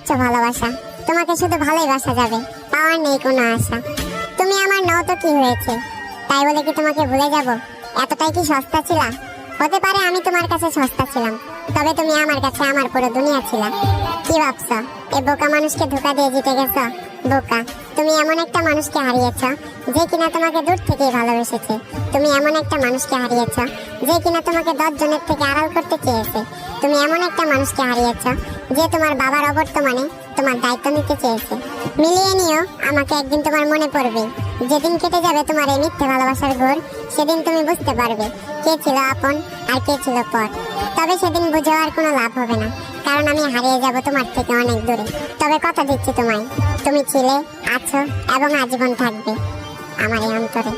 দিচ্ছ ভালোবাসা, তোমাকে শুধু ভালোই বাসা যাবে, পাওয়ার নেই কোনো আশা। তুমি আমার নও তো কি হয়েছে, তাই বলে কি তোমাকে ভুলে যাব? এতটাই কি সস্তা ছিলা? হতে পারে আমি তোমার কাছে সস্তা ছিলাম, তবে তুমি আমার কাছে আমার পুরো দুনিয়া ছিলা। কি ভাবছ এই বোকা মানুষকে ধোকা দিয়ে জিতে গেছ? বোকা, তুমি এমন একটা মানুষকে হারিয়েছ যে কিনা তোমাকে দূর থেকেই ভালোবেসেছে। তুমি এমন একটা মানুষকে হারিয়েছ যে কিনা তোমাকে 10 জনের থেকে আড়াল করতে চেয়েছে। তুমি এমন একটা মানুষকে হারিয়েছ যে তোমার বাবার অবর্তমানে তোমার দায়িত্ব নিতে চেয়েছে। মিলিয়ে নিও, আমাকে একদিন তোমার মনে পড়বে। যেদিন কেটে যাবে তোমার এই মিথ্যে ভালোবাসার ঘোর, সেদিন তুমি বুঝতে পারবে কে ছিল আপন আর কে ছিল পর। তবে সেদিন বুঝে আর কোনো লাভ হবে না, কারণ আমি হারিয়ে যাব তোমার থেকে অনেক দূরে। তবে কথা দিচ্ছি তোমায়, তুমি ছিলে, আছো এবং আজীবন থাকবে আমার এই অন্তরে।